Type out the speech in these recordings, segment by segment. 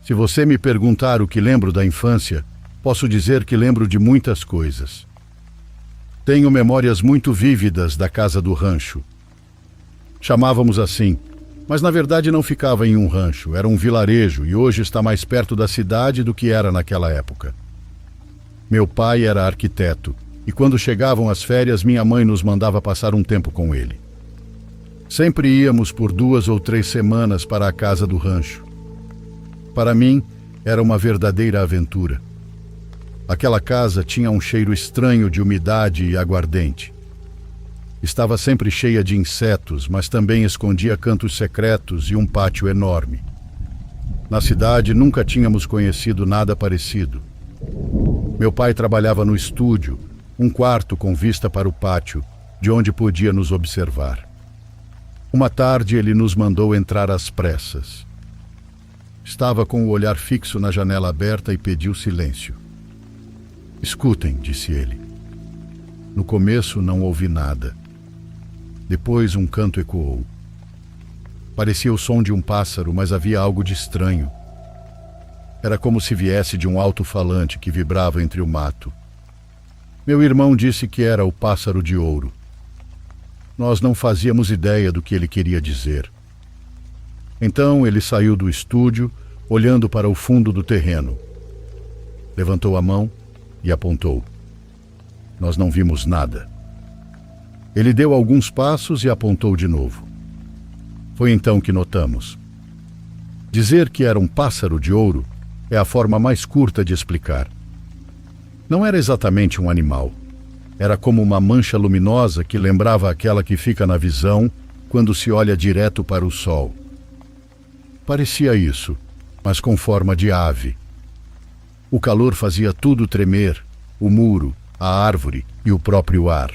Se você me perguntar o que lembro da infância, posso dizer que lembro de muitas coisas. Tenho memórias muito vívidas da casa do rancho. Chamávamos assim, mas na verdade não ficava em um rancho, era um vilarejo e hoje está mais perto da cidade do que era naquela época. Meu pai era arquiteto e quando chegavam as férias minha mãe nos mandava passar um tempo com ele. Sempre íamos por 2 ou 3 semanas para a casa do rancho. Para mim, era uma verdadeira aventura. Aquela casa tinha um cheiro estranho de umidade e aguardente. Estava sempre cheia de insetos, mas também escondia cantos secretos e um pátio enorme. Na cidade nunca tínhamos conhecido nada parecido. Meu pai trabalhava no estúdio, um quarto com vista para o pátio, de onde podia nos observar. Uma tarde ele nos mandou entrar às pressas. Estava com o olhar fixo na janela aberta e pediu silêncio. "Escutem", disse ele. No começo não ouvi nada. Depois um canto ecoou. Parecia o som de um pássaro, mas havia algo de estranho. Era como se viesse de um alto-falante que vibrava entre o mato. Meu irmão disse que era o pássaro de ouro. Nós não fazíamos ideia do que ele queria dizer. Então ele saiu do estúdio, olhando para o fundo do terreno. Levantou a mão e apontou. Nós não vimos nada. Ele deu alguns passos e apontou de novo. Foi então que notamos. Dizer que era um pássaro de ouro é a forma mais curta de explicar. Não era exatamente um animal. Era como uma mancha luminosa que lembrava aquela que fica na visão quando se olha direto para o sol. Parecia isso, mas com forma de ave. O calor fazia tudo tremer, o muro, a árvore e o próprio ar.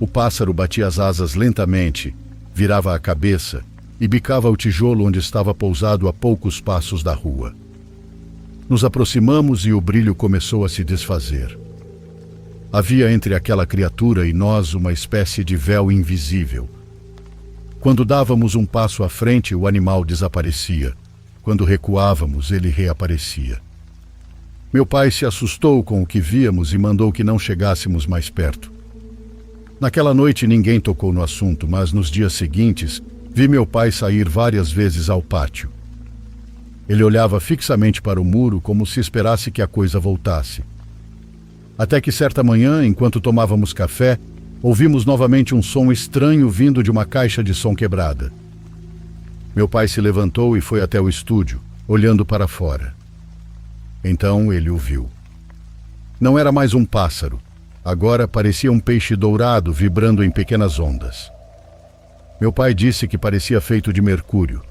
O pássaro batia as asas lentamente, virava a cabeça e bicava o tijolo onde estava pousado a poucos passos da rua. Nos aproximamos e o brilho começou a se desfazer. Havia entre aquela criatura e nós uma espécie de véu invisível. Quando dávamos um passo à frente, o animal desaparecia. Quando recuávamos, ele reaparecia. Meu pai se assustou com o que víamos e mandou que não chegássemos mais perto. Naquela noite ninguém tocou no assunto, mas nos dias seguintes vi meu pai sair várias vezes ao pátio. Ele olhava fixamente para o muro como se esperasse que a coisa voltasse. Até que certa manhã, enquanto tomávamos café, ouvimos novamente um som estranho vindo de uma caixa de som quebrada. Meu pai se levantou e foi até o estúdio, olhando para fora. Então ele o viu. Não era mais um pássaro. Agora parecia um peixe dourado vibrando em pequenas ondas. Meu pai disse que parecia feito de mercúrio,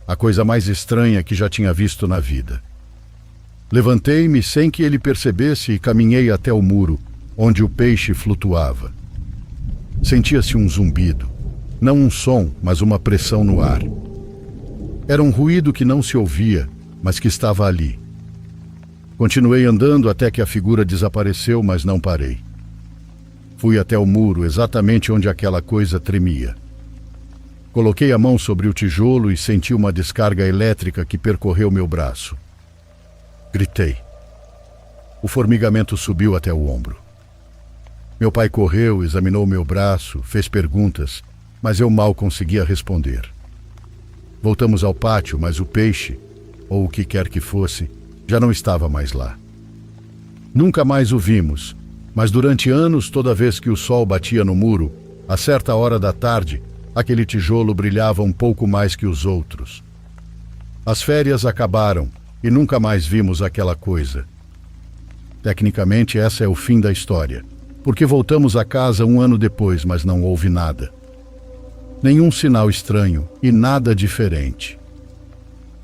a coisa mais estranha que já tinha visto na vida. Levantei-me sem que ele percebesse e caminhei até o muro, onde o peixe flutuava. Sentia-se um zumbido, não um som, mas uma pressão no ar. Era um ruído que não se ouvia, mas que estava ali. Continuei andando até que a figura desapareceu, mas não parei. Fui até o muro, exatamente onde aquela coisa tremia. Coloquei a mão sobre o tijolo e senti uma descarga elétrica que percorreu meu braço. Gritei. O formigamento subiu até o ombro. Meu pai correu, examinou meu braço, fez perguntas, mas eu mal conseguia responder. Voltamos ao pátio, mas o peixe, ou o que quer que fosse, já não estava mais lá. Nunca mais o vimos, mas durante anos, toda vez que o sol batia no muro, a certa hora da tarde, aquele tijolo brilhava um pouco mais que os outros. As férias acabaram e nunca mais vimos aquela coisa. Tecnicamente, essa é o fim da história, porque voltamos a casa um ano depois, mas não houve nada. Nenhum sinal estranho e nada diferente.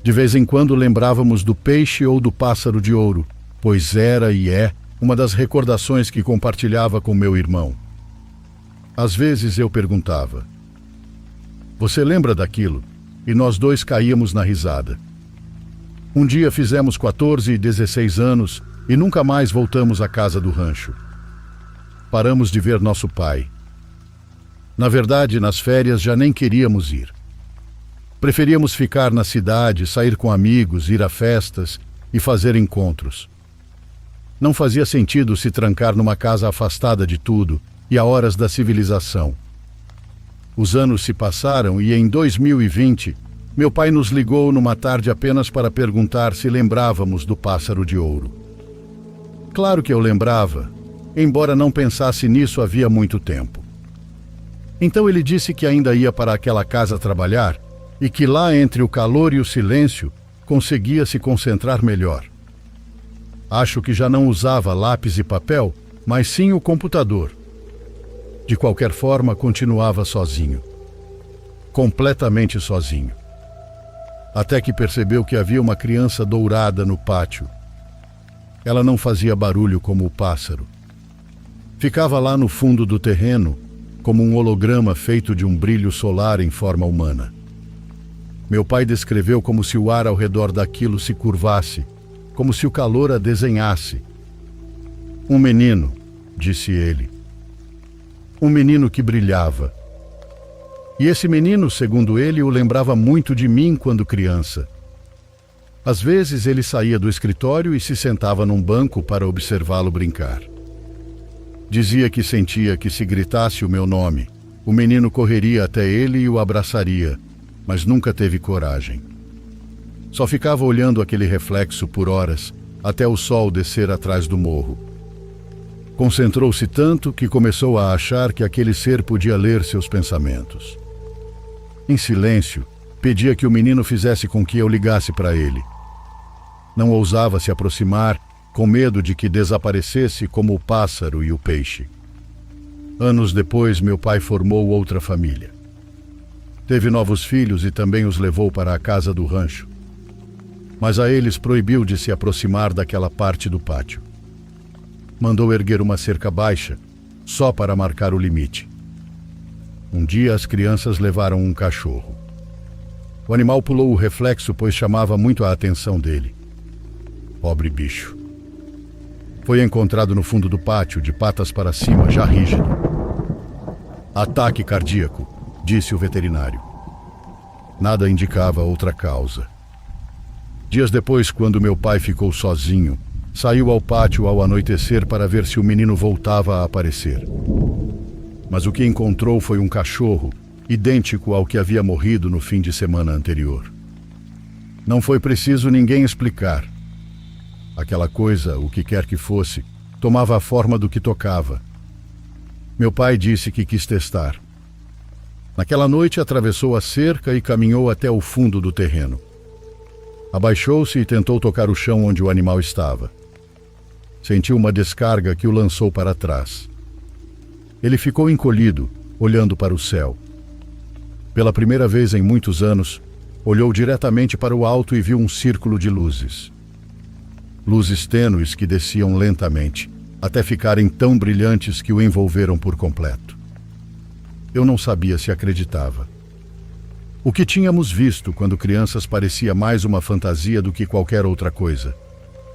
De vez em quando lembrávamos do peixe ou do pássaro de ouro, pois era e é uma das recordações que compartilhava com meu irmão. Às vezes eu perguntava: "Você lembra daquilo?" E nós dois caíamos na risada. Um dia fizemos 14 e 16 anos e nunca mais voltamos à casa do rancho. Paramos de ver nosso pai. Na verdade, nas férias já nem queríamos ir. Preferíamos ficar na cidade, sair com amigos, ir a festas e fazer encontros. Não fazia sentido se trancar numa casa afastada de tudo e a horas da civilização. Os anos se passaram e em 2020, meu pai nos ligou numa tarde apenas para perguntar se lembrávamos do pássaro de ouro. Claro que eu lembrava, embora não pensasse nisso havia muito tempo. Então ele disse que ainda ia para aquela casa trabalhar e que lá entre o calor e o silêncio conseguia se concentrar melhor. Acho que já não usava lápis e papel, mas sim o computador. De qualquer forma, continuava sozinho. Completamente sozinho. Até que percebeu que havia uma criança dourada no pátio. Ela não fazia barulho como o pássaro. Ficava lá no fundo do terreno, como um holograma feito de um brilho solar em forma humana. Meu pai descreveu como se o ar ao redor daquilo se curvasse, como se o calor a desenhasse. Um menino, disse ele. Um menino que brilhava. E esse menino, segundo ele, o lembrava muito de mim quando criança. Às vezes ele saía do escritório e se sentava num banco para observá-lo brincar. Dizia que sentia que se gritasse o meu nome, o menino correria até ele e o abraçaria, mas nunca teve coragem. Só ficava olhando aquele reflexo por horas, até o sol descer atrás do morro. Concentrou-se tanto que começou a achar que aquele ser podia ler seus pensamentos. Em silêncio, pedia que o menino fizesse com que eu ligasse para ele. Não ousava se aproximar, com medo de que desaparecesse como o pássaro e o peixe. Anos depois, meu pai formou outra família. Teve novos filhos e também os levou para a casa do rancho. Mas a eles proibiu de se aproximar daquela parte do pátio. Mandou erguer uma cerca baixa, só para marcar o limite. Um dia as crianças levaram um cachorro. O animal pulou o reflexo, pois chamava muito a atenção dele. Pobre bicho. Foi encontrado no fundo do pátio, de patas para cima, já rígido. Ataque cardíaco, disse o veterinário. Nada indicava outra causa. Dias depois, quando meu pai ficou sozinho, saiu ao pátio ao anoitecer para ver se o menino voltava a aparecer. Mas o que encontrou foi um cachorro, idêntico ao que havia morrido no fim de semana anterior. Não foi preciso ninguém explicar. Aquela coisa, o que quer que fosse, tomava a forma do que tocava. Meu pai disse que quis testar. Naquela noite atravessou a cerca e caminhou até o fundo do terreno. Abaixou-se e tentou tocar o chão onde o animal estava. Sentiu uma descarga que o lançou para trás. Ele ficou encolhido, olhando para o céu. Pela primeira vez em muitos anos, olhou diretamente para o alto e viu um círculo de luzes. Luzes tênues que desciam lentamente, até ficarem tão brilhantes que o envolveram por completo. Eu não sabia se acreditava. O que tínhamos visto quando crianças parecia mais uma fantasia do que qualquer outra coisa,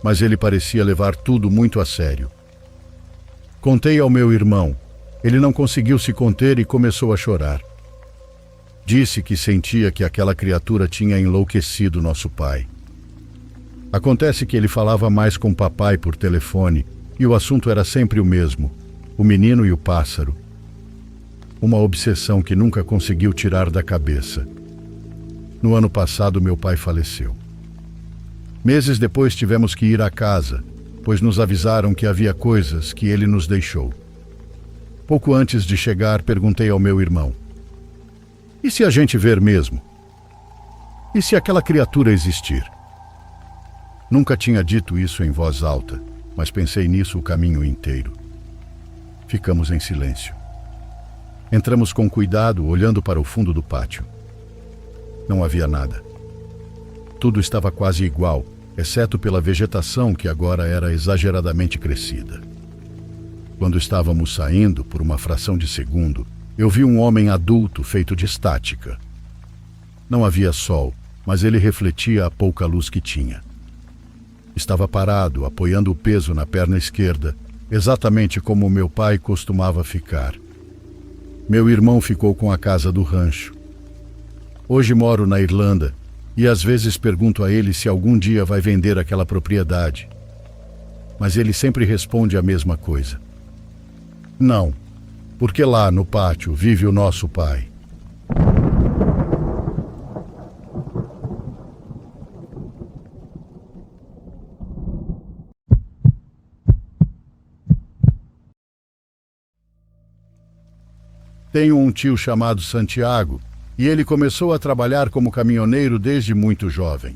mas ele parecia levar tudo muito a sério. Contei ao meu irmão. Ele não conseguiu se conter e começou a chorar. Disse que sentia que aquela criatura tinha enlouquecido nosso pai. Acontece que ele falava mais com papai por telefone e o assunto era sempre o mesmo, o menino e o pássaro. Uma obsessão que nunca conseguiu tirar da cabeça. No ano passado, meu pai faleceu. Meses depois tivemos que ir à casa, pois nos avisaram que havia coisas que ele nos deixou. Pouco antes de chegar, perguntei ao meu irmão: e se a gente ver mesmo? E se aquela criatura existir? Nunca tinha dito isso em voz alta, mas pensei nisso o caminho inteiro. Ficamos em silêncio. Entramos com cuidado, olhando para o fundo do pátio. Não havia nada. Tudo estava quase igual, exceto pela vegetação que agora era exageradamente crescida. Quando estávamos saindo, por uma fração de segundo, eu vi um homem adulto feito de estática. Não havia sol, mas ele refletia a pouca luz que tinha. Estava parado, apoiando o peso na perna esquerda, exatamente como meu pai costumava ficar. Meu irmão ficou com a casa do rancho. Hoje moro na Irlanda e às vezes pergunto a ele se algum dia vai vender aquela propriedade. Mas ele sempre responde a mesma coisa. Não, porque lá no pátio vive o nosso pai. Tenho um tio chamado Santiago e ele começou a trabalhar como caminhoneiro desde muito jovem.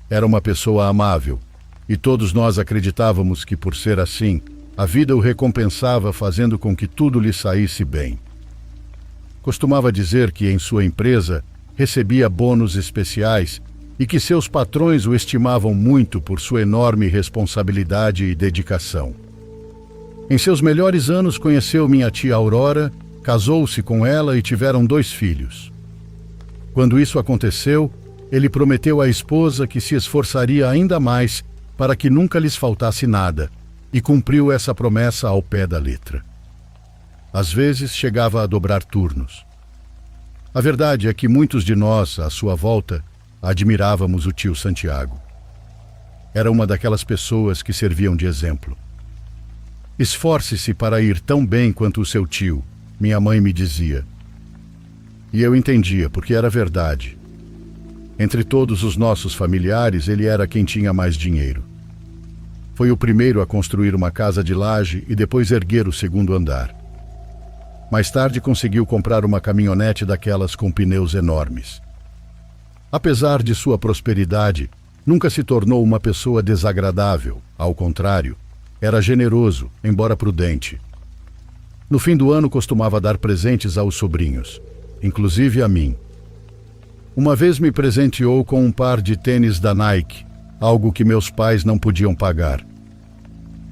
Era uma pessoa amável e todos nós acreditávamos que, por ser assim, a vida o recompensava fazendo com que tudo lhe saísse bem. Costumava dizer que em sua empresa recebia bônus especiais e que seus patrões o estimavam muito por sua enorme responsabilidade e dedicação. Em seus melhores anos conheceu minha tia Aurora, casou-se com ela e tiveram 2 filhos. Quando isso aconteceu, ele prometeu à esposa que se esforçaria ainda mais para que nunca lhes faltasse nada, e cumpriu essa promessa ao pé da letra. Às vezes chegava a dobrar turnos. A verdade é que muitos de nós, à sua volta, admirávamos o tio Santiago. Era uma daquelas pessoas que serviam de exemplo. Esforce-se para ir tão bem quanto o seu tio, minha mãe me dizia. E eu entendia, porque era verdade. Entre todos os nossos familiares, ele era quem tinha mais dinheiro. Foi o primeiro a construir uma casa de laje e depois erguer o 2º andar. Mais tarde conseguiu comprar uma caminhonete daquelas com pneus enormes. Apesar de sua prosperidade, nunca se tornou uma pessoa desagradável. Ao contrário, era generoso, embora prudente. No fim do ano costumava dar presentes aos sobrinhos, inclusive a mim. Uma vez me presenteou com um par de tênis da Nike, algo que meus pais não podiam pagar.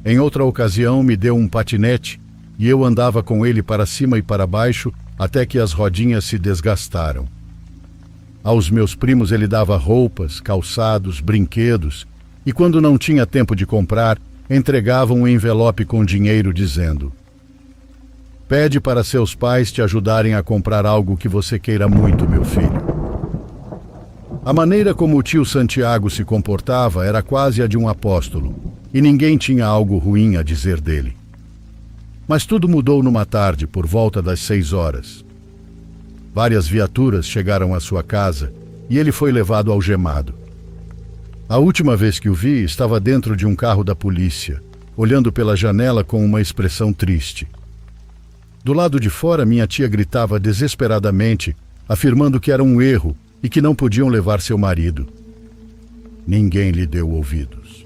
Em outra ocasião me deu um patinete e eu andava com ele para cima e para baixo até que as rodinhas se desgastaram. Aos meus primos ele dava roupas, calçados, brinquedos e quando não tinha tempo de comprar, entregava um envelope com dinheiro dizendo: "Pede para seus pais te ajudarem a comprar algo que você queira muito, meu filho." A maneira como o tio Santiago se comportava era quase a de um apóstolo, e ninguém tinha algo ruim a dizer dele. Mas tudo mudou numa tarde, por volta das 6 horas. Várias viaturas chegaram à sua casa e ele foi levado algemado. A última vez que o vi, estava dentro de um carro da polícia, olhando pela janela com uma expressão triste. Do lado de fora, minha tia gritava desesperadamente, afirmando que era um erro e que não podiam levar seu marido. Ninguém lhe deu ouvidos.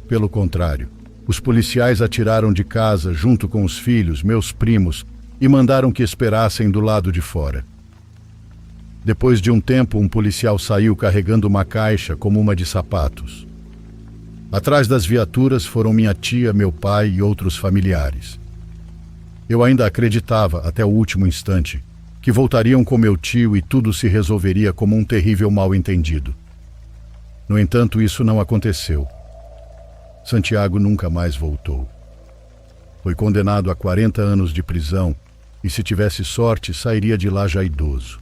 Pelo contrário, os policiais atiraram de casa junto com os filhos, meus primos, e mandaram que esperassem do lado de fora. Depois de um tempo, um policial saiu carregando uma caixa como uma de sapatos. Atrás das viaturas foram minha tia, meu pai e outros familiares. Eu ainda acreditava, até o último instante, que voltariam com meu tio e tudo se resolveria como um terrível mal-entendido. No entanto, isso não aconteceu. Santiago nunca mais voltou. Foi condenado a 40 anos de prisão e, se tivesse sorte, sairia de lá já idoso.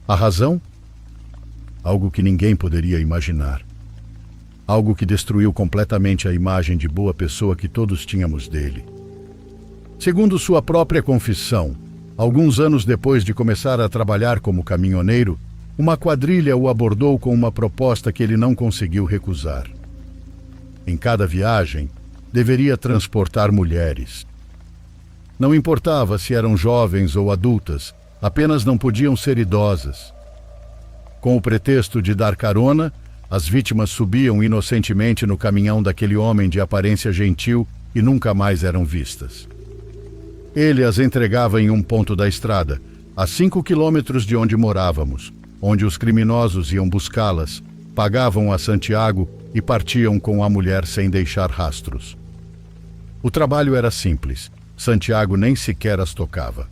A razão? Algo que ninguém poderia imaginar. Algo que destruiu completamente a imagem de boa pessoa que todos tínhamos dele. Segundo sua própria confissão, alguns anos depois de começar a trabalhar como caminhoneiro, uma quadrilha o abordou com uma proposta que ele não conseguiu recusar. Em cada viagem, deveria transportar mulheres. Não importava se eram jovens ou adultas, apenas não podiam ser idosas. Com o pretexto de dar carona, as vítimas subiam inocentemente no caminhão daquele homem de aparência gentil e nunca mais eram vistas. Ele as entregava em um ponto da estrada, a 5 quilômetros de onde morávamos, onde os criminosos iam buscá-las, pagavam a Santiago e partiam com a mulher sem deixar rastros. O trabalho era simples. Santiago nem sequer as tocava.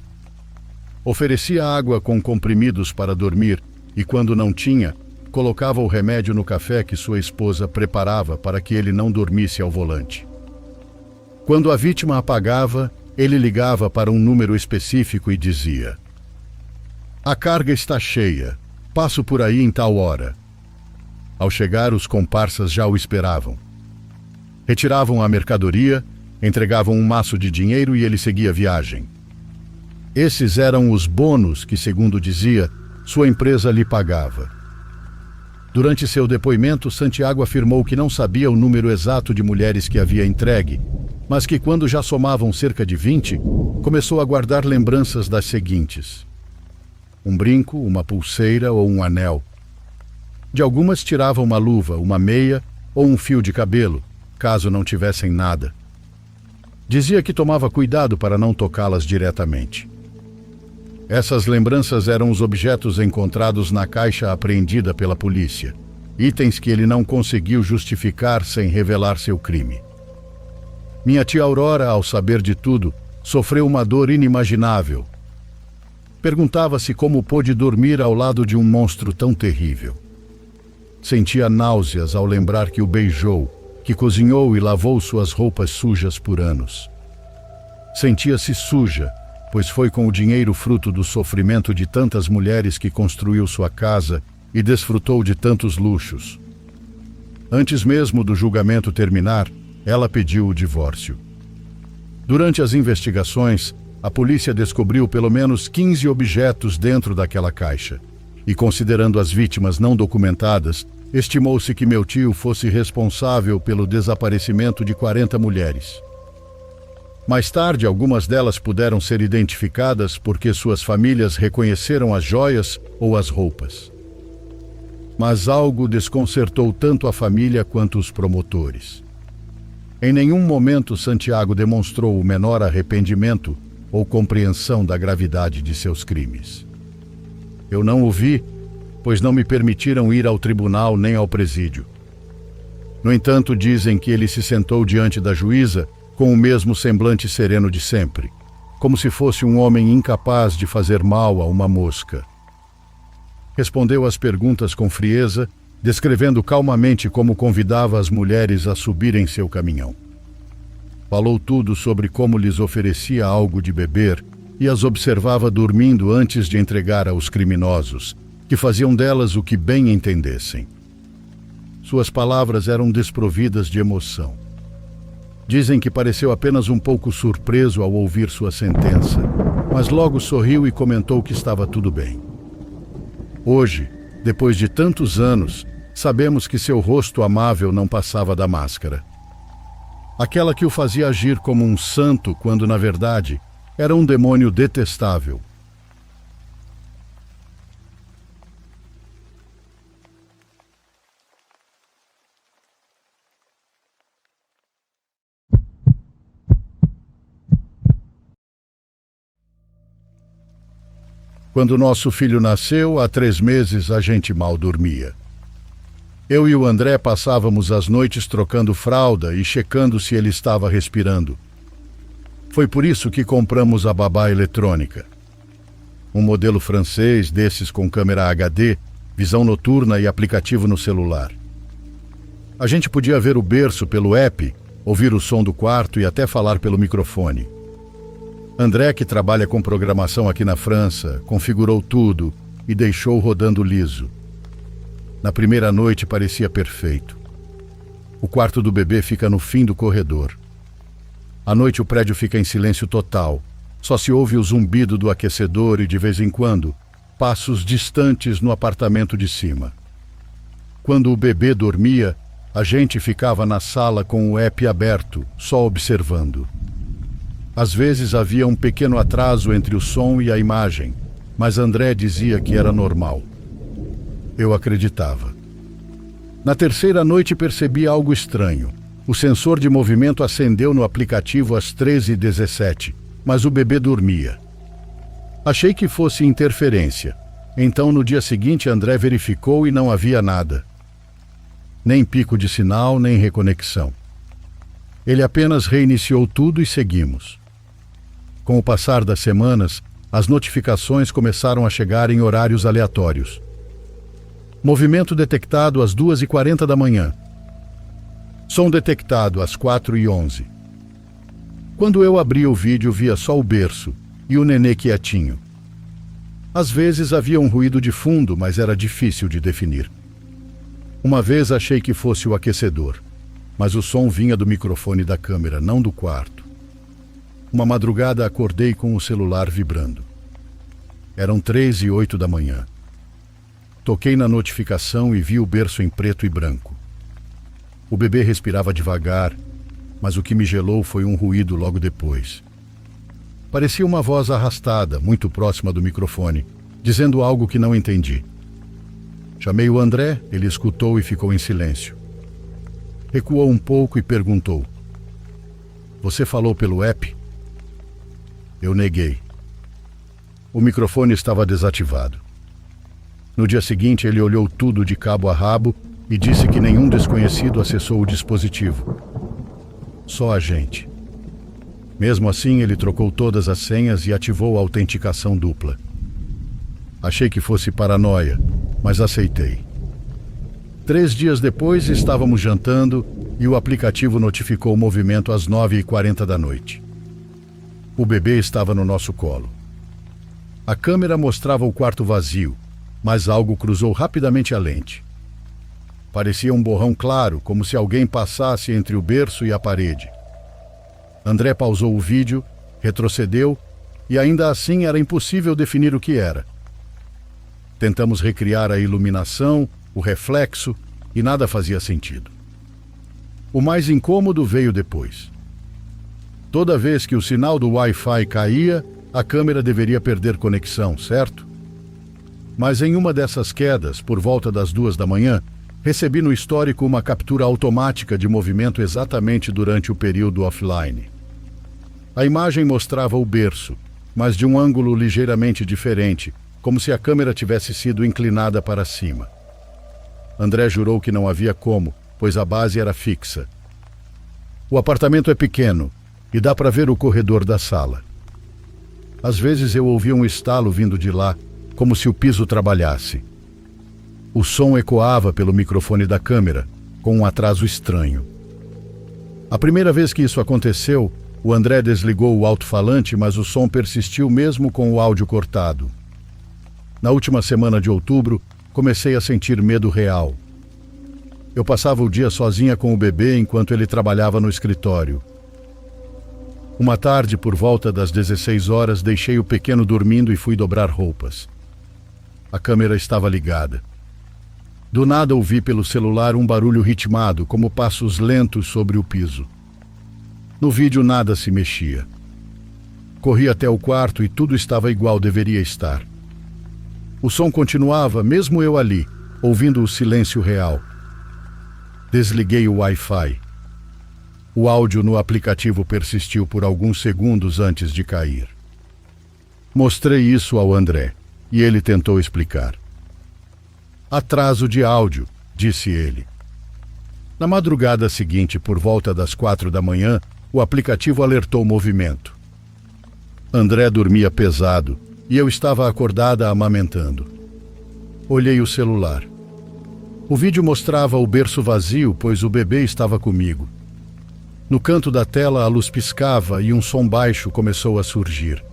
Oferecia água com comprimidos para dormir e, quando não tinha, colocava o remédio no café que sua esposa preparava para que ele não dormisse ao volante. Quando a vítima apagava, ele ligava para um número específico e dizia: A carga está cheia. Passo por aí em tal hora. Ao chegar, os comparsas já o esperavam. Retiravam a mercadoria, entregavam um maço de dinheiro e ele seguia viagem. Esses eram os bônus que, segundo dizia, sua empresa lhe pagava. Durante seu depoimento, Santiago afirmou que não sabia o número exato de mulheres que havia entregue, mas que quando já somavam cerca de 20, começou a guardar lembranças das seguintes: um brinco, uma pulseira ou um anel. De algumas tirava uma luva, uma meia ou um fio de cabelo, caso não tivessem nada. Dizia que tomava cuidado para não tocá-las diretamente. Essas lembranças eram os objetos encontrados na caixa apreendida pela polícia, itens que ele não conseguiu justificar sem revelar seu crime. Minha tia Aurora, ao saber de tudo, sofreu uma dor inimaginável. Perguntava-se como pôde dormir ao lado de um monstro tão terrível. Sentia náuseas ao lembrar que o beijou, que cozinhou e lavou suas roupas sujas por anos. Sentia-se suja, pois foi com o dinheiro fruto do sofrimento de tantas mulheres que construiu sua casa e desfrutou de tantos luxos. Antes mesmo do julgamento terminar, ela pediu o divórcio. Durante as investigações, a polícia descobriu pelo menos 15 objetos dentro daquela caixa. E considerando as vítimas não documentadas, estimou-se que meu tio fosse responsável pelo desaparecimento de 40 mulheres. Mais tarde, algumas delas puderam ser identificadas porque suas famílias reconheceram as joias ou as roupas. Mas algo desconcertou tanto a família quanto os promotores. Em nenhum momento Santiago demonstrou o menor arrependimento ou compreensão da gravidade de seus crimes. Eu não o vi, pois não me permitiram ir ao tribunal nem ao presídio. No entanto, dizem que ele se sentou diante da juíza com o mesmo semblante sereno de sempre, como se fosse um homem incapaz de fazer mal a uma mosca. Respondeu às perguntas com frieza, descrevendo calmamente como convidava as mulheres a subirem seu caminhão. Falou tudo sobre como lhes oferecia algo de beber e as observava dormindo antes de entregar aos criminosos, que faziam delas o que bem entendessem. Suas palavras eram desprovidas de emoção. Dizem que pareceu apenas um pouco surpreso ao ouvir sua sentença, mas logo sorriu e comentou que estava tudo bem. Hoje, depois de tantos anos, sabemos que seu rosto amável não passava da máscara. Aquela que o fazia agir como um santo quando, na verdade, era um demônio detestável. Quando nosso filho nasceu, há 3 meses, a gente mal dormia. Eu e o André passávamos as noites trocando fralda e checando se ele estava respirando. Foi por isso que compramos a babá eletrônica. Um modelo francês desses com câmera HD, visão noturna e aplicativo no celular. A gente podia ver o berço pelo app, ouvir o som do quarto e até falar pelo microfone. André, que trabalha com programação aqui na França, configurou tudo e deixou rodando liso. Na primeira noite parecia perfeito. O quarto do bebê fica no fim do corredor. À noite o prédio fica em silêncio total. Só se ouve o zumbido do aquecedor e, de vez em quando, passos distantes no apartamento de cima. Quando o bebê dormia, a gente ficava na sala com o app aberto, só observando. Às vezes havia um pequeno atraso entre o som e a imagem, mas André dizia que era normal. Eu acreditava. Na terceira noite percebi algo estranho. O sensor de movimento acendeu no aplicativo às 13h17, mas o bebê dormia. Achei que fosse interferência. Então, no dia seguinte, André verificou e não havia nada. Nem pico de sinal, nem reconexão. Ele apenas reiniciou tudo e seguimos. Com o passar das semanas, as notificações começaram a chegar em horários aleatórios. Movimento detectado às 2h40 da manhã. Som detectado às 4h11. Quando eu abri o vídeo, via só o berço e o nenê quietinho. Às vezes havia um ruído de fundo, mas era difícil de definir. Uma vez achei que fosse o aquecedor, mas o som vinha do microfone da câmera, não do quarto. Uma madrugada acordei com o celular vibrando. Eram 3h08 da manhã. Toquei na notificação e vi o berço em preto e branco. O bebê respirava devagar, mas o que me gelou foi um ruído logo depois. Parecia uma voz arrastada, muito próxima do microfone, dizendo algo que não entendi. Chamei o André, ele escutou e ficou em silêncio. Recuou um pouco e perguntou: "Você falou pelo app?" Eu neguei. O microfone estava desativado. No dia seguinte, ele olhou tudo de cabo a rabo e disse que nenhum desconhecido acessou o dispositivo. Só a gente. Mesmo assim, ele trocou todas as senhas e ativou a autenticação dupla. Achei que fosse paranoia, mas aceitei. 3 dias depois, estávamos jantando e o aplicativo notificou o movimento às 9h40 da noite. O bebê estava no nosso colo. A câmera mostrava o quarto vazio, mas algo cruzou rapidamente a lente. Parecia um borrão claro, como se alguém passasse entre o berço e a parede. André pausou o vídeo, retrocedeu e ainda assim era impossível definir o que era. Tentamos recriar a iluminação, o reflexo e nada fazia sentido. O mais incômodo veio depois. Toda vez que o sinal do Wi-Fi caía, a câmera deveria perder conexão, certo? Mas em uma dessas quedas, por volta das 2 da manhã, recebi no histórico uma captura automática de movimento exatamente durante o período offline. A imagem mostrava o berço, mas de um ângulo ligeiramente diferente, como se a câmera tivesse sido inclinada para cima. André jurou que não havia como, pois a base era fixa. O apartamento é pequeno e dá para ver o corredor da sala. Às vezes eu ouvia um estalo vindo de lá, como se o piso trabalhasse. O som ecoava pelo microfone da câmera, com um atraso estranho. A primeira vez que isso aconteceu, o André desligou o alto-falante, mas o som persistiu mesmo com o áudio cortado. Na última semana de outubro, comecei a sentir medo real. Eu passava o dia sozinha com o bebê enquanto ele trabalhava no escritório. Uma tarde, por volta das 16 horas, deixei o pequeno dormindo e fui dobrar roupas. A câmera estava ligada. Do nada ouvi pelo celular um barulho ritmado, como passos lentos sobre o piso. No vídeo nada se mexia. Corri até o quarto e tudo estava igual deveria estar. O som continuava, mesmo eu ali, ouvindo o silêncio real. Desliguei o Wi-Fi. O áudio no aplicativo persistiu por alguns segundos antes de cair. Mostrei isso ao André, e ele tentou explicar. "Atraso de áudio", disse ele. Na madrugada seguinte, por volta das 4 da manhã, o aplicativo alertou o movimento. André dormia pesado e eu estava acordada amamentando. Olhei o celular. O vídeo mostrava o berço vazio, pois o bebê estava comigo. No canto da tela, a luz piscava e um som baixo começou a surgir.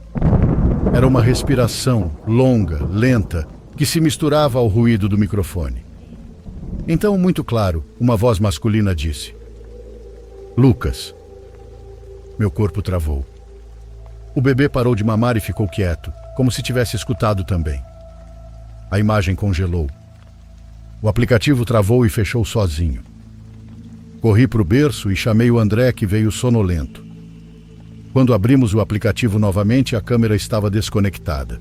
Era uma respiração longa, lenta, que se misturava ao ruído do microfone. Então, muito claro, uma voz masculina disse: "Lucas." Meu corpo travou. O bebê parou de mamar e ficou quieto, como se tivesse escutado também. A imagem congelou. O aplicativo travou e fechou sozinho. Corri para o berço e chamei o André, que veio sonolento. Quando abrimos o aplicativo novamente, a câmera estava desconectada.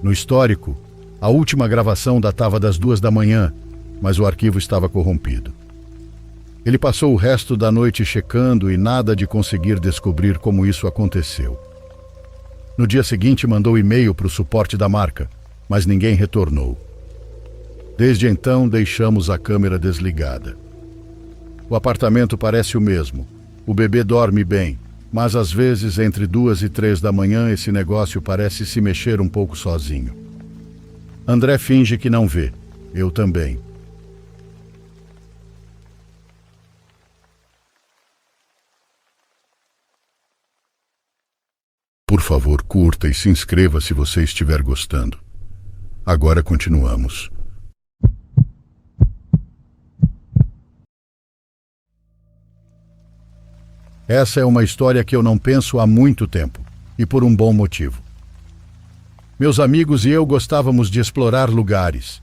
No histórico, a última gravação datava das 2 da manhã, mas o arquivo estava corrompido. Ele passou o resto da noite checando e nada de conseguir descobrir como isso aconteceu. No dia seguinte, mandou e-mail para o suporte da marca, mas ninguém retornou. Desde então, deixamos a câmera desligada. O apartamento parece o mesmo. O bebê dorme bem, mas às vezes, entre 2 e 3 da manhã, esse negócio parece se mexer um pouco sozinho. André finge que não vê. Eu também. Por favor, curta e se inscreva se você estiver gostando. Agora continuamos. Essa é uma história que eu não penso há muito tempo, e por um bom motivo. Meus amigos e eu gostávamos de explorar lugares.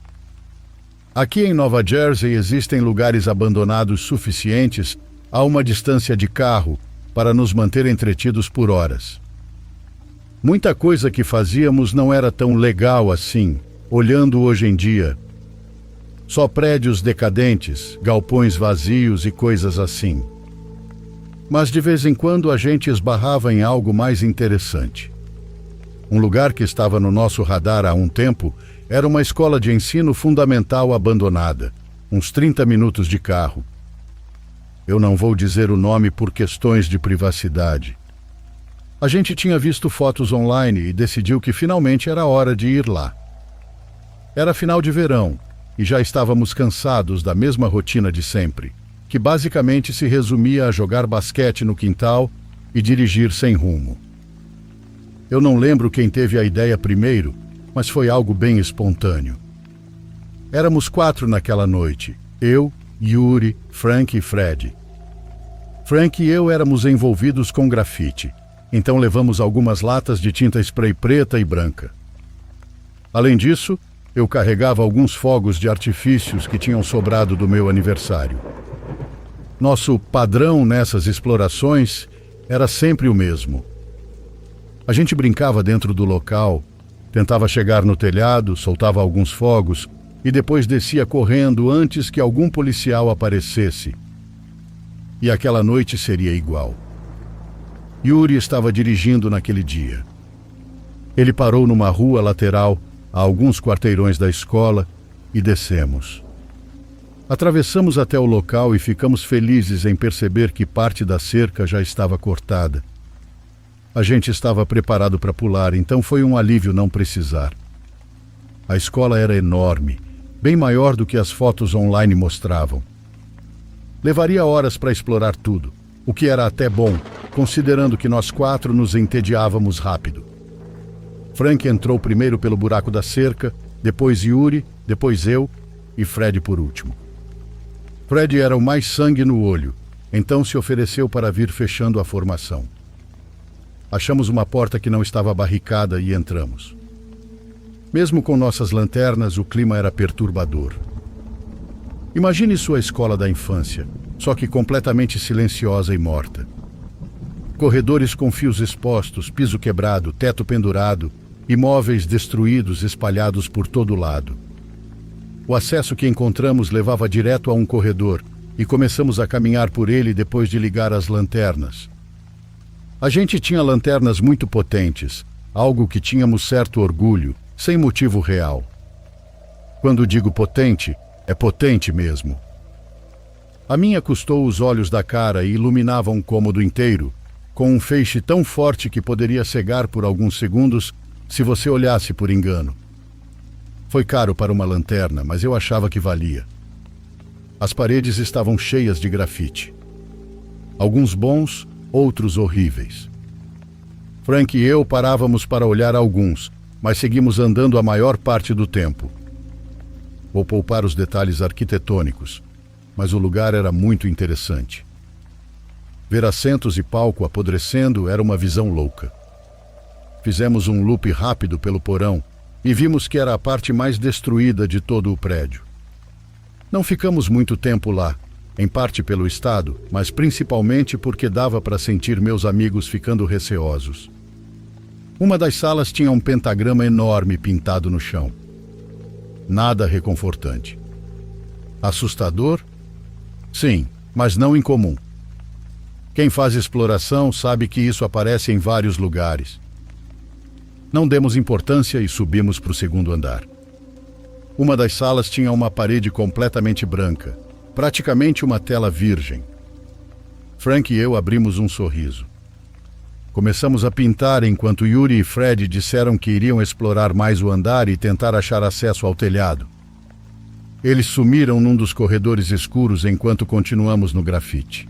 Aqui em Nova Jersey existem lugares abandonados suficientes a uma distância de carro para nos manter entretidos por horas. Muita coisa que fazíamos não era tão legal assim, olhando hoje em dia. Só prédios decadentes, galpões vazios e coisas assim. Mas de vez em quando a gente esbarrava em algo mais interessante. Um lugar que estava no nosso radar há um tempo era uma escola de ensino fundamental abandonada, uns 30 minutos de carro. Eu não vou dizer o nome por questões de privacidade. A gente tinha visto fotos online e decidiu que finalmente era hora de ir lá. Era final de verão e já estávamos cansados da mesma rotina de sempre, que basicamente se resumia a jogar basquete no quintal e dirigir sem rumo. Eu não lembro quem teve a ideia primeiro, mas foi algo bem espontâneo. Éramos 4 naquela noite, eu, Yuri, Frank e Fred. Frank e eu éramos envolvidos com grafite, então levamos algumas latas de tinta spray preta e branca. Além disso, eu carregava alguns fogos de artifícios que tinham sobrado do meu aniversário. Nosso padrão nessas explorações era sempre o mesmo. A gente brincava dentro do local, tentava chegar no telhado, soltava alguns fogos e depois descia correndo antes que algum policial aparecesse. E aquela noite seria igual. Yuri estava dirigindo naquele dia. Ele parou numa rua lateral, a alguns quarteirões da escola, e descemos. Atravessamos até o local e ficamos felizes em perceber que parte da cerca já estava cortada. A gente estava preparado para pular, então foi um alívio não precisar. A escola era enorme, bem maior do que as fotos online mostravam. Levaria horas para explorar tudo, o que era até bom, considerando que nós 4 nos entediávamos rápido. Frank entrou primeiro pelo buraco da cerca, depois Yuri, depois eu e Fred por último. Fred era o mais sangue no olho, então se ofereceu para vir fechando a formação. Achamos uma porta que não estava barricada e entramos. Mesmo com nossas lanternas, o clima era perturbador. Imagine sua escola da infância, só que completamente silenciosa e morta. Corredores com fios expostos, piso quebrado, teto pendurado e móveis destruídos espalhados por todo lado. O acesso que encontramos levava direto a um corredor e começamos a caminhar por ele depois de ligar as lanternas. A gente tinha lanternas muito potentes, algo que tínhamos certo orgulho, sem motivo real. Quando digo potente, é potente mesmo. A minha custou os olhos da cara e iluminava um cômodo inteiro, com um feixe tão forte que poderia cegar por alguns segundos se você olhasse por engano. Foi caro para uma lanterna, mas eu achava que valia. As paredes estavam cheias de grafite. Alguns bons, outros horríveis. Frank e eu parávamos para olhar alguns, mas seguimos andando a maior parte do tempo. Vou poupar os detalhes arquitetônicos, mas o lugar era muito interessante. Ver assentos e palco apodrecendo era uma visão louca. Fizemos um loop rápido pelo porão e vimos que era a parte mais destruída de todo o prédio. Não ficamos muito tempo lá, em parte pelo estado, mas principalmente porque dava para sentir meus amigos ficando receosos. Uma das salas tinha um pentagrama enorme pintado no chão. Nada reconfortante. Assustador? Sim, mas não incomum. Quem faz exploração sabe que isso aparece em vários lugares. Não demos importância e subimos para o segundo andar. Uma das salas tinha uma parede completamente branca, praticamente uma tela virgem. Frank e eu abrimos um sorriso. Começamos a pintar enquanto Yuri e Fred disseram que iriam explorar mais o andar e tentar achar acesso ao telhado. Eles sumiram num dos corredores escuros enquanto continuamos no grafite.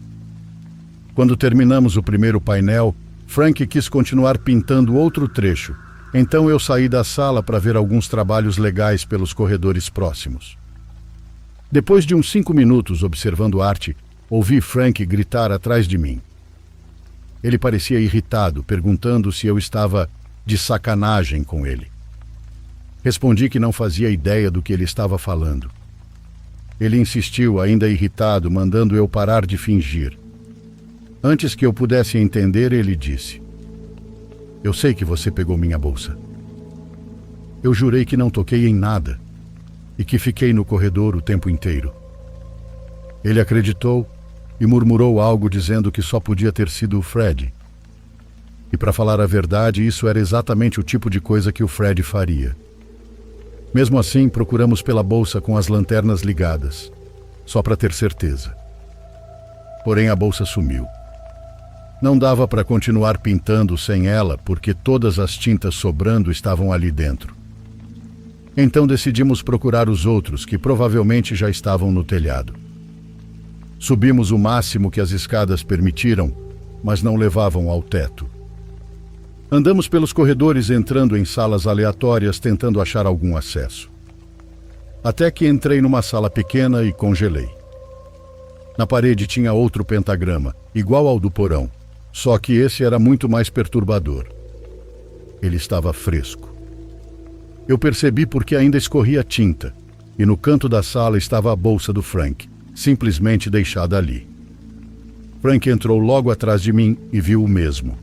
Quando terminamos o primeiro painel, Frank quis continuar pintando outro trecho, então eu saí da sala para ver alguns trabalhos legais pelos corredores próximos. Depois de uns 5 minutos observando arte, ouvi Frank gritar atrás de mim. Ele parecia irritado, perguntando se eu estava de sacanagem com ele. Respondi que não fazia ideia do que ele estava falando. Ele insistiu, ainda irritado, mandando eu parar de fingir. Antes que eu pudesse entender, ele disse: "Eu sei que você pegou minha bolsa. Eu jurei que não toquei em nada e que fiquei no corredor o tempo inteiro." Ele acreditou e murmurou algo dizendo que só podia ter sido o Fred. E para falar a verdade, isso era exatamente o tipo de coisa que o Fred faria. Mesmo assim, procuramos pela bolsa com as lanternas ligadas, só para ter certeza. Porém, a bolsa sumiu. Não dava para continuar pintando sem ela, porque todas as tintas sobrando estavam ali dentro. Então decidimos procurar os outros, que provavelmente já estavam no telhado. Subimos o máximo que as escadas permitiram, mas não levavam ao teto. Andamos pelos corredores entrando em salas aleatórias tentando achar algum acesso. Até que entrei numa sala pequena e congelei. Na parede tinha outro pentagrama, igual ao do porão, só que esse era muito mais perturbador. Ele estava fresco. Eu percebi porque ainda escorria tinta, e no canto da sala estava a bolsa do Frank, simplesmente deixada ali. Frank entrou logo atrás de mim e viu o mesmo.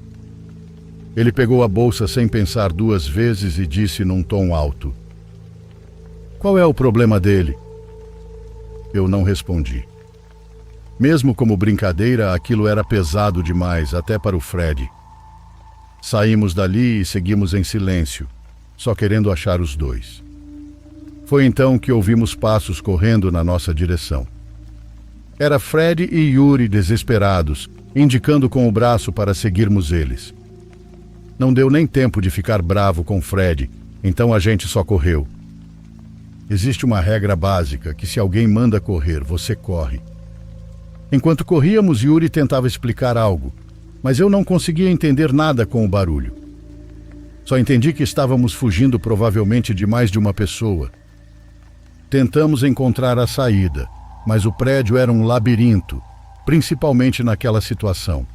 Ele pegou a bolsa sem pensar 2 vezes e disse num tom alto: "Qual é o problema dele?" Eu não respondi. Mesmo como brincadeira, aquilo era pesado demais, até para o Fred. Saímos dali e seguimos em silêncio, só querendo achar os dois. Foi então que ouvimos passos correndo na nossa direção. Era Fred e Yuri desesperados, indicando com o braço para seguirmos eles. Não deu nem tempo de ficar bravo com Fred, então a gente só correu. Existe uma regra básica que se alguém manda correr, você corre. Enquanto corríamos, Yuri tentava explicar algo, mas eu não conseguia entender nada com o barulho. Só entendi que estávamos fugindo provavelmente de mais de uma pessoa. Tentamos encontrar a saída, mas o prédio era um labirinto, principalmente naquela situação.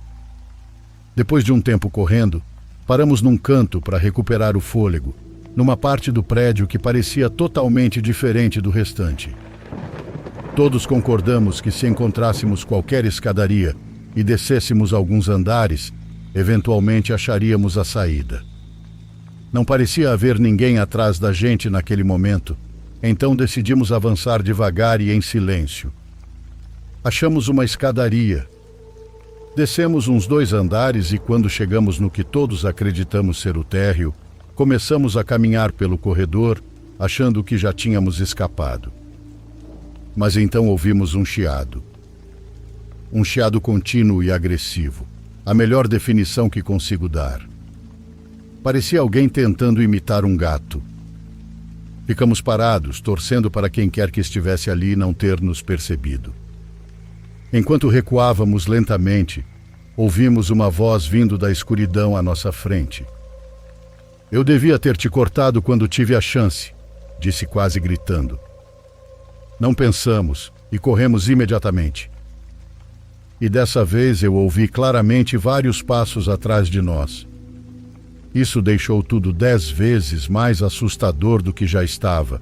Depois de um tempo correndo, paramos num canto para recuperar o fôlego, numa parte do prédio que parecia totalmente diferente do restante. Todos concordamos que se encontrássemos qualquer escadaria e descêssemos alguns andares, eventualmente acharíamos a saída. Não parecia haver ninguém atrás da gente naquele momento, então decidimos avançar devagar e em silêncio. Achamos uma escadaria. Descemos uns 2 andares e quando chegamos no que todos acreditamos ser o térreo, começamos a caminhar pelo corredor, achando que já tínhamos escapado. Mas então ouvimos um chiado. Um chiado contínuo e agressivo, a melhor definição que consigo dar. Parecia alguém tentando imitar um gato. Ficamos parados, torcendo para quem quer que estivesse ali não ter nos percebido. Enquanto recuávamos lentamente, ouvimos uma voz vindo da escuridão à nossa frente. "Eu devia ter te cortado quando tive a chance", disse quase gritando. Não pensamos e corremos imediatamente. E dessa vez eu ouvi claramente vários passos atrás de nós. Isso deixou tudo 10 vezes mais assustador do que já estava.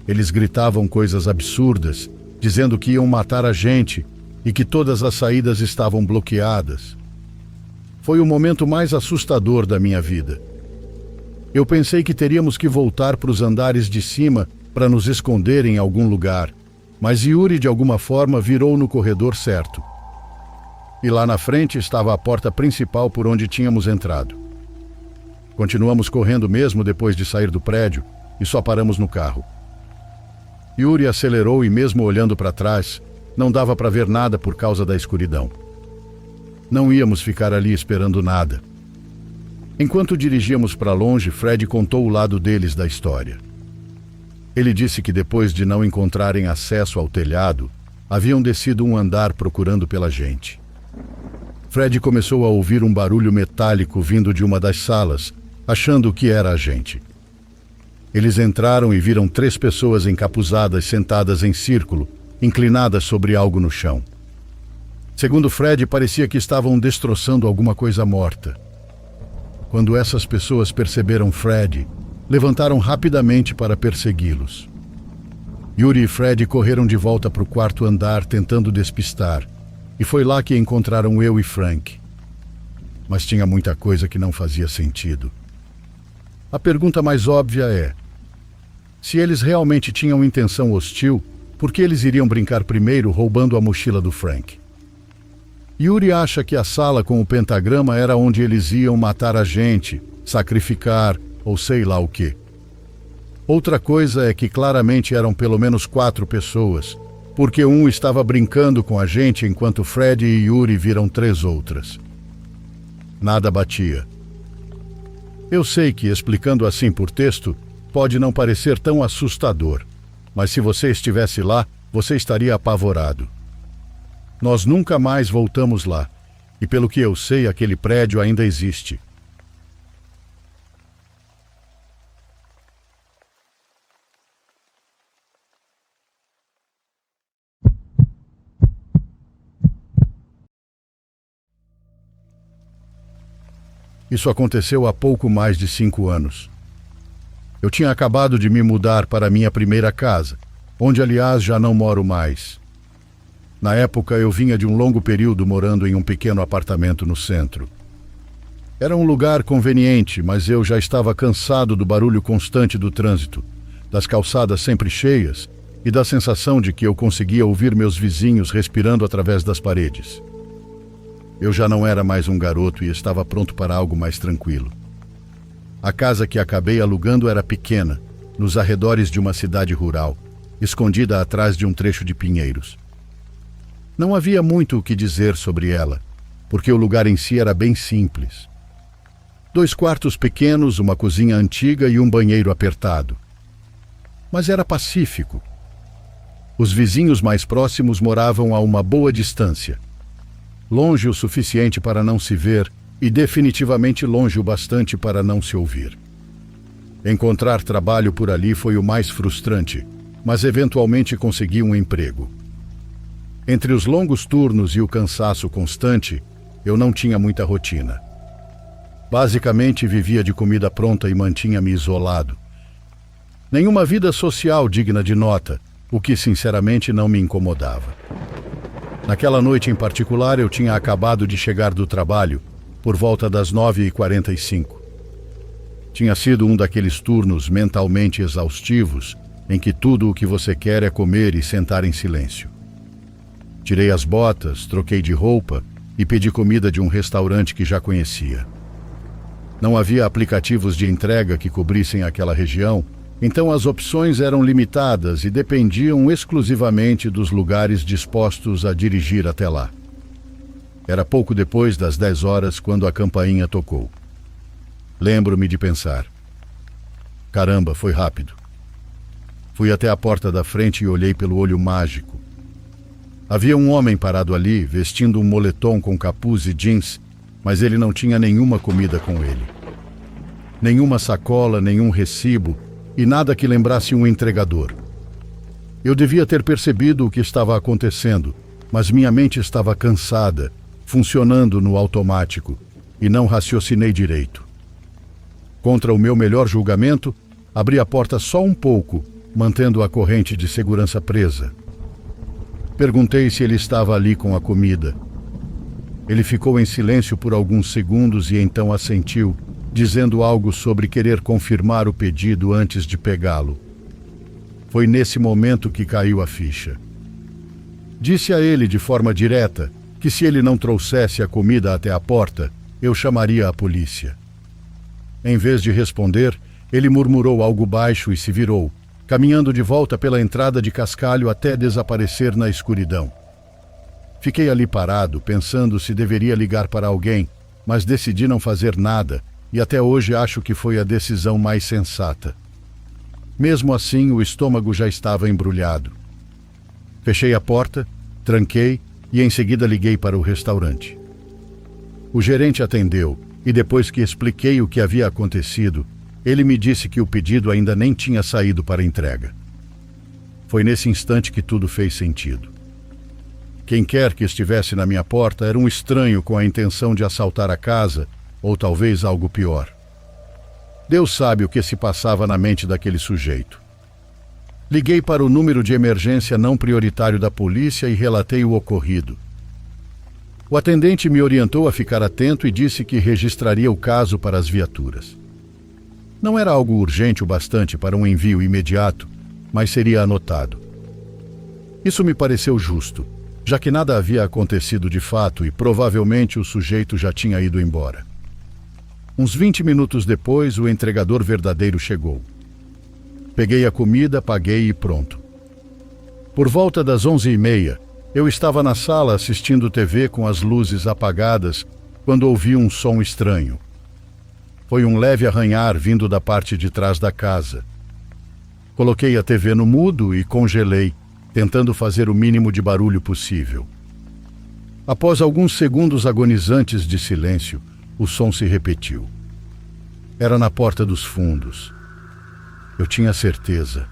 Eles gritavam coisas absurdas, dizendo que iam matar a gente e que todas as saídas estavam bloqueadas. Foi o momento mais assustador da minha vida. Eu pensei que teríamos que voltar para os andares de cima para nos esconder em algum lugar, mas Yuri de alguma forma virou no corredor certo. E lá na frente estava a porta principal por onde tínhamos entrado. Continuamos correndo mesmo depois de sair do prédio e só paramos no carro. Yuri acelerou e mesmo olhando para trás, não dava para ver nada por causa da escuridão. Não íamos ficar ali esperando nada. Enquanto dirigíamos para longe, Fred contou o lado deles da história. Ele disse que depois de não encontrarem acesso ao telhado, haviam descido um andar procurando pela gente. Fred começou a ouvir um barulho metálico vindo de uma das salas, achando que era a gente. Eles entraram e viram 3 pessoas encapuzadas sentadas em círculo, inclinadas sobre algo no chão. Segundo Fred, parecia que estavam destroçando alguma coisa morta. Quando essas pessoas perceberam Fred, levantaram rapidamente para persegui-los. Yuri e Fred correram de volta para o 4º andar tentando despistar, e foi lá que encontraram eu e Frank. Mas tinha muita coisa que não fazia sentido. A pergunta mais óbvia é: se eles realmente tinham intenção hostil, por que eles iriam brincar primeiro roubando a mochila do Frank? Yuri acha que a sala com o pentagrama era onde eles iam matar a gente, sacrificar ou sei lá o quê. Outra coisa é que claramente eram pelo menos 4 pessoas, porque um estava brincando com a gente enquanto Fred e Yuri viram 3 outras. Nada batia. Eu sei que, explicando assim por texto, pode não parecer tão assustador, mas se você estivesse lá, você estaria apavorado. Nós nunca mais voltamos lá, e pelo que eu sei, aquele prédio ainda existe. Isso aconteceu há pouco mais de 5 anos. Eu tinha acabado de me mudar para minha primeira casa, onde, aliás, já não moro mais. Na época, eu vinha de um longo período morando em um pequeno apartamento no centro. Era um lugar conveniente, mas eu já estava cansado do barulho constante do trânsito, das calçadas sempre cheias e da sensação de que eu conseguia ouvir meus vizinhos respirando através das paredes. Eu já não era mais um garoto e estava pronto para algo mais tranquilo. A casa que acabei alugando era pequena, nos arredores de uma cidade rural, escondida atrás de um trecho de pinheiros. Não havia muito o que dizer sobre ela, porque o lugar em si era bem simples. 2 quartos pequenos, uma cozinha antiga e um banheiro apertado. Mas era pacífico. Os vizinhos mais próximos moravam a uma boa distância, longe o suficiente para não se ver e definitivamente longe o bastante para não se ouvir. Encontrar trabalho por ali foi o mais frustrante, mas eventualmente consegui um emprego. Entre os longos turnos e o cansaço constante, eu não tinha muita rotina. Basicamente vivia de comida pronta e mantinha-me isolado. Nenhuma vida social digna de nota, o que sinceramente não me incomodava. Naquela noite em particular, eu tinha acabado de chegar do trabalho, por volta das 9h45. Tinha sido um daqueles turnos mentalmente exaustivos, em que tudo o que você quer é comer e sentar em silêncio. Tirei as botas, troquei de roupa e pedi comida de um restaurante que já conhecia. Não havia aplicativos de entrega que cobrissem aquela região, então as opções eram limitadas e dependiam exclusivamente dos lugares dispostos a dirigir até lá. Era pouco depois das 10 horas quando a campainha tocou. Lembro-me de pensar: caramba, foi rápido. Fui até a porta da frente e olhei pelo olho mágico. Havia um homem parado ali, vestindo um moletom com capuz e jeans, mas ele não tinha nenhuma comida com ele. Nenhuma sacola, nenhum recibo e nada que lembrasse um entregador. Eu devia ter percebido o que estava acontecendo, mas minha mente estava cansada, funcionando no automático, e não raciocinei direito. Contra o meu melhor julgamento, abri a porta só um pouco, mantendo a corrente de segurança presa. Perguntei se ele estava ali com a comida. Ele ficou em silêncio por alguns segundos e então assentiu, dizendo algo sobre querer confirmar o pedido antes de pegá-lo. Foi nesse momento que caiu a ficha. Disse a ele de forma direta que se ele não trouxesse a comida até a porta, eu chamaria a polícia. Em vez de responder, ele murmurou algo baixo e se virou, caminhando de volta pela entrada de cascalho até desaparecer na escuridão. Fiquei ali parado, pensando se deveria ligar para alguém, mas decidi não fazer nada, e até hoje acho que foi a decisão mais sensata. Mesmo assim, o estômago já estava embrulhado. Fechei a porta, tranquei e em seguida liguei para o restaurante. O gerente atendeu e depois que expliquei o que havia acontecido, ele me disse que o pedido ainda nem tinha saído para entrega. Foi nesse instante que tudo fez sentido. Quem quer que estivesse na minha porta era um estranho com a intenção de assaltar a casa, ou talvez algo pior. Deus sabe o que se passava na mente daquele sujeito. Liguei para o número de emergência não prioritário da polícia e relatei o ocorrido. O atendente me orientou a ficar atento e disse que registraria o caso para as viaturas. Não era algo urgente o bastante para um envio imediato, mas seria anotado. Isso me pareceu justo, já que nada havia acontecido de fato e provavelmente o sujeito já tinha ido embora. Uns 20 minutos depois, o entregador verdadeiro chegou. Peguei a comida, paguei e pronto. Por volta das 11h30, eu estava na sala assistindo TV com as luzes apagadas quando ouvi um som estranho. Foi um leve arranhar vindo da parte de trás da casa. Coloquei a TV no mudo e congelei, tentando fazer o mínimo de barulho possível. Após alguns segundos agonizantes de silêncio, o som se repetiu. Era na porta dos fundos. Eu tinha certeza.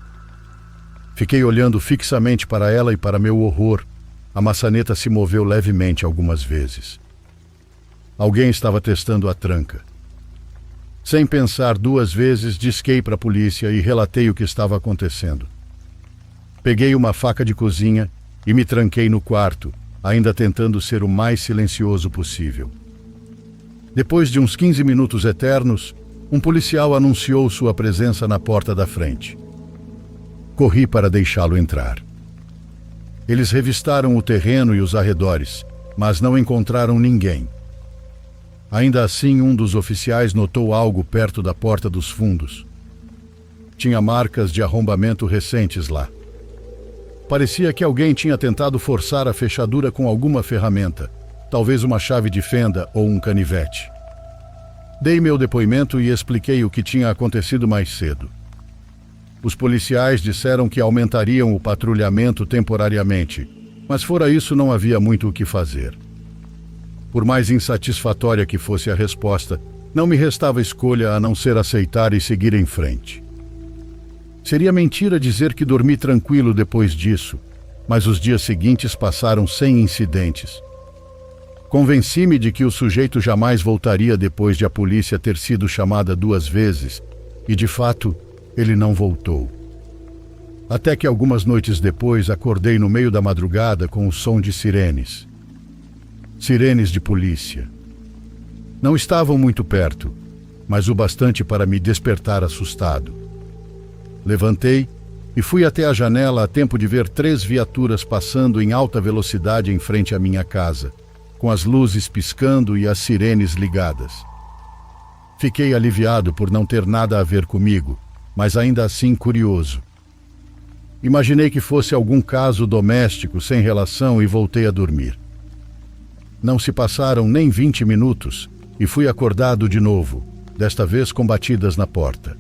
Fiquei olhando fixamente para ela e, para meu horror, a maçaneta se moveu levemente algumas vezes. Alguém estava testando a tranca. Sem pensar duas vezes, disquei para a polícia e relatei o que estava acontecendo. Peguei uma faca de cozinha e me tranquei no quarto, ainda tentando ser o mais silencioso possível. Depois de uns 15 minutos eternos, um policial anunciou sua presença na porta da frente. Corri para deixá-lo entrar. Eles revistaram o terreno e os arredores, mas não encontraram ninguém. Ainda assim, um dos oficiais notou algo perto da porta dos fundos. Tinha marcas de arrombamento recentes lá. Parecia que alguém tinha tentado forçar a fechadura com alguma ferramenta, talvez uma chave de fenda ou um canivete. Dei meu depoimento e expliquei o que tinha acontecido mais cedo. Os policiais disseram que aumentariam o patrulhamento temporariamente, mas fora isso não havia muito o que fazer. Por mais insatisfatória que fosse a resposta, não me restava escolha a não ser aceitar e seguir em frente. Seria mentira dizer que dormi tranquilo depois disso, mas os dias seguintes passaram sem incidentes. Convenci-me de que o sujeito jamais voltaria depois de a polícia ter sido chamada 2 vezes, e de fato, ele não voltou. Até que algumas noites depois acordei no meio da madrugada com o som de sirenes. Sirenes de polícia. Não estavam muito perto, mas o bastante para me despertar assustado. Levantei e fui até a janela a tempo de ver 3 viaturas passando em alta velocidade em frente à minha casa, com as luzes piscando e as sirenes ligadas. Fiquei aliviado por não ter nada a ver comigo, mas ainda assim curioso. Imaginei que fosse algum caso doméstico sem relação e voltei a dormir. Não se passaram nem 20 minutos e fui acordado de novo, desta vez com batidas na porta.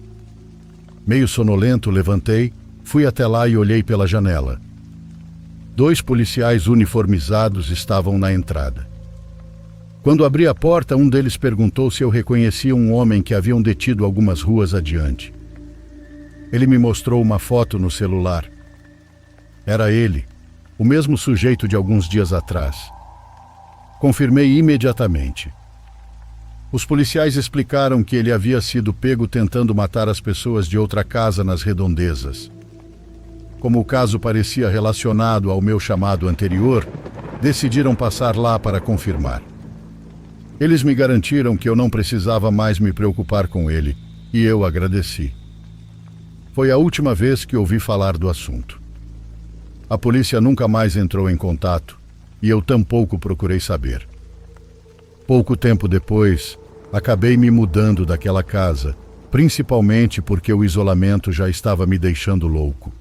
Meio sonolento, levantei, fui até lá e olhei pela janela. 2 policiais uniformizados estavam na entrada. Quando abri a porta, um deles perguntou se eu reconhecia um homem que haviam detido algumas ruas adiante. Ele me mostrou uma foto no celular. Era ele, o mesmo sujeito de alguns dias atrás. Confirmei imediatamente. Os policiais explicaram que ele havia sido pego tentando matar as pessoas de outra casa nas redondezas. Como o caso parecia relacionado ao meu chamado anterior, decidiram passar lá para confirmar. Eles me garantiram que eu não precisava mais me preocupar com ele, e eu agradeci. Foi a última vez que ouvi falar do assunto. A polícia nunca mais entrou em contato, e eu tampouco procurei saber. Pouco tempo depois, acabei me mudando daquela casa, principalmente porque o isolamento já estava me deixando louco.